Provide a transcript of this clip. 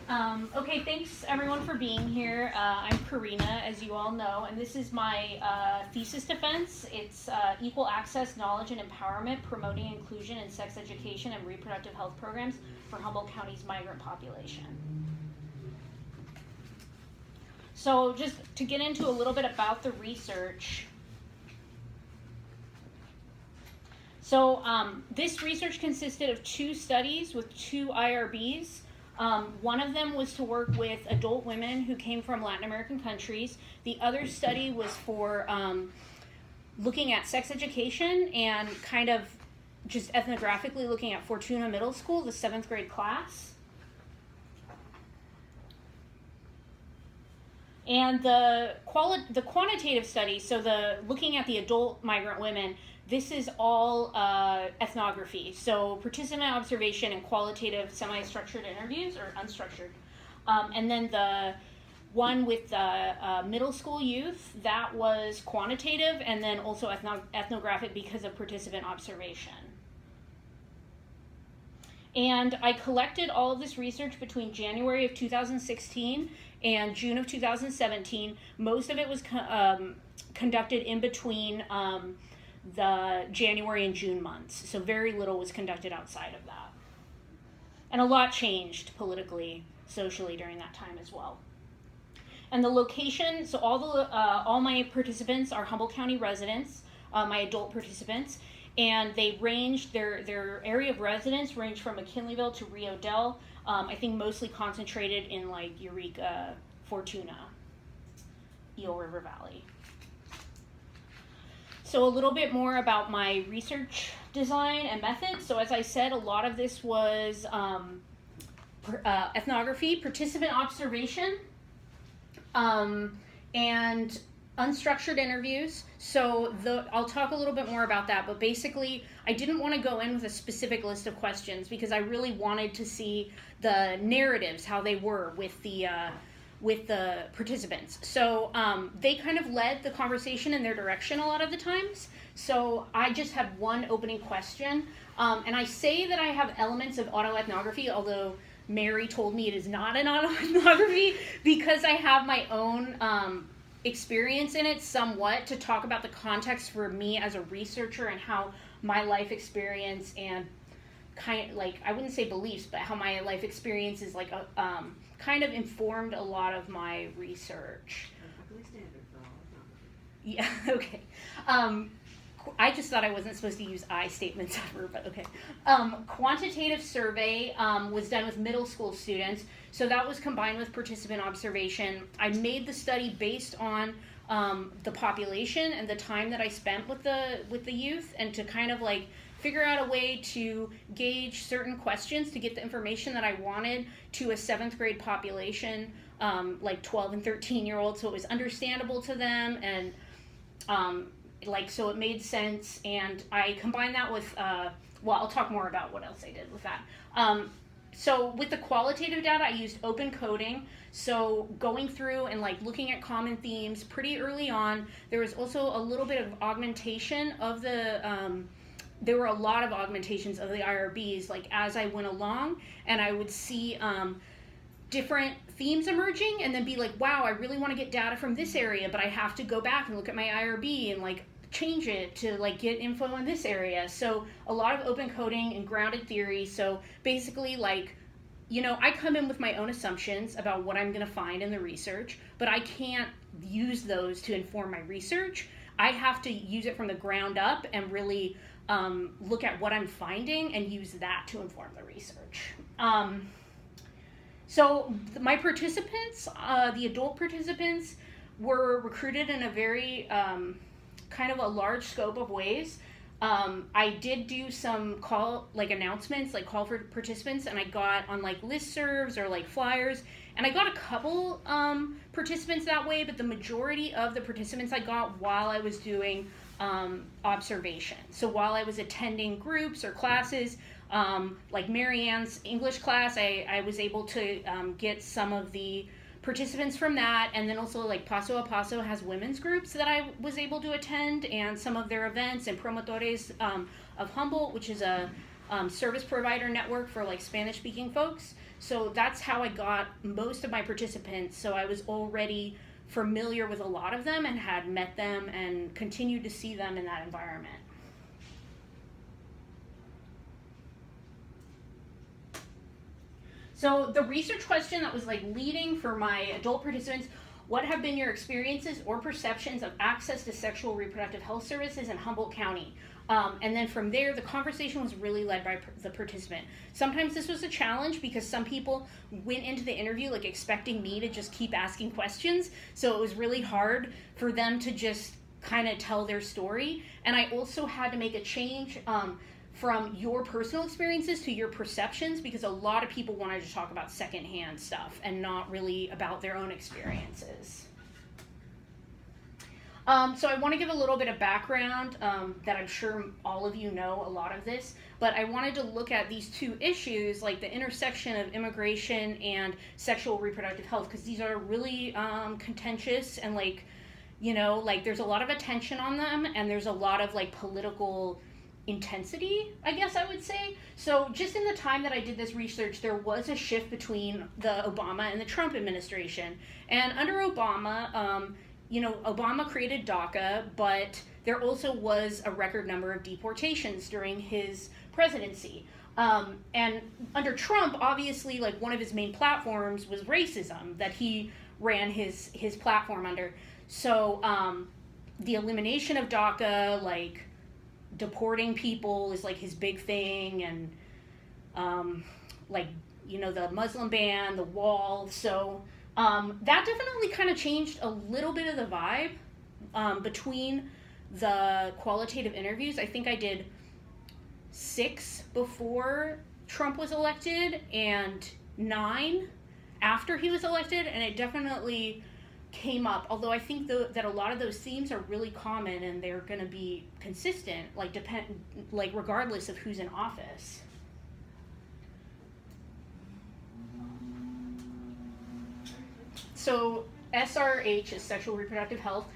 Okay, thanks everyone for being here. I'm Corinna, as you all know, and this is my thesis defense. It's Equal Access, Knowledge, and Empowerment, Promoting Inclusion in Sex Education and Reproductive Health Programs for Humboldt County's Migrant Population. So just to get into a little bit about the research. So this research consisted of 2 studies with 2 IRBs. One of them was to work with adult women who came from Latin American countries. The other study was for looking at sex education and kind of just ethnographically looking at Fortuna Middle School, the 7th grade class. And the quantitative study, so the looking at the adult migrant women, this is all ethnography, so participant observation and qualitative semi-structured interviews, or unstructured. And then the one with the middle school youth, that was quantitative and then also ethnographic because of participant observation. And I collected all of this research between January of 2016 and June of 2017. Most of it was conducted in between the January and June months, so very little was conducted outside of that. And a lot changed politically, socially during that time as well. And the location, so all my participants are Humboldt County residents, my adult participants, and they ranged, their area of residence ranged from McKinleyville to Rio Del, I think mostly concentrated in like Eureka, Fortuna, Eel River Valley. So a little bit more about my research design and method. So as I said, a lot of this was ethnography, participant observation, and unstructured interviews. So I'll talk a little bit more about that, but basically I didn't want to go in with a specific list of questions because I really wanted to see the narratives, how they were with the participants. So they kind of led the conversation in their direction a lot of the times. So I just had one opening question. And I say that I have elements of autoethnography, although Mary told me it is not an autoethnography because I have my own experience in it somewhat to talk about the context for me as a researcher and how my life experience and kind of like, I wouldn't say beliefs, but how my life experience is like kind of informed a lot of my research. Yeah, okay. I just thought I wasn't supposed to use I statements ever, but okay. Quantitative survey was done with middle school students, so that was combined with participant observation. I made the study based on the population and the time that I spent with the youth, and to kind of like figure out a way to gauge certain questions to get the information that I wanted to a 7th grade population, like 12 and 13-year-olds, so it was understandable to them, and so it made sense. And I combined that with, I'll talk more about what else I did with that. So with the qualitative data, I used open coding. So going through and like looking at common themes pretty early on. There was also a little bit of augmentation of there were a lot of augmentations of the IRBs like as I went along, and I would see different themes emerging and then be like, wow, I really want to get data from this area, but I have to go back and look at my IRB and like change it to like get info on this area. So a lot of open coding and grounded theory. So basically like, I come in with my own assumptions about what I'm going to find in the research, but I can't use those to inform my research. I have to use it from the ground up and really look at what I'm finding and use that to inform the research. So my participants, the adult participants, were recruited in a very kind of a large scope of ways. I did do some announcements, like call for participants, and I got on like listservs or like flyers, and I got a couple participants that way, but the majority of the participants I got while I was doing observation. So while I was attending groups or classes, like Marianne's English class, I was able to get some of the participants from that, and then also like Paso a Paso has women's groups that I was able to attend, and some of their events, and Promotores of Humboldt, which is a service provider network for like Spanish speaking folks. So that's how I got most of my participants. So I was already familiar with a lot of them and had met them and continued to see them in that environment. So the research question that was like leading for my adult participants: what have been your experiences or perceptions of access to sexual reproductive health services in Humboldt County? And then from there, the conversation was really led by the participant. Sometimes this was a challenge because some people went into the interview like expecting me to just keep asking questions. So it was really hard for them to just kind of tell their story. And I also had to make a change from your personal experiences to your perceptions, because a lot of people wanted to talk about secondhand stuff and not really about their own experiences. So I want to give a little bit of background that I'm sure all of you know a lot of this, but I wanted to look at these two issues, like the intersection of immigration and sexual reproductive health, because these are really contentious and like, you know, like there's a lot of attention on them and there's a lot of like political intensity, I guess I would say. So just in the time that I did this research, there was a shift between the Obama and the Trump administration. And under Obama, you know, Obama created DACA, but there also was a record number of deportations during his presidency. And under Trump, obviously, like one of his main platforms was racism that he ran his platform under. So the elimination of DACA, like deporting people is like his big thing, and like, you know, the Muslim ban, the wall. So that definitely kind of changed a little bit of the vibe between the qualitative interviews. I think I did 6 before Trump was elected and 9 after he was elected, and it definitely came up, although I think that a lot of those themes are really common and they're going to be consistent, like regardless of who's in office. So SRH is sexual reproductive health.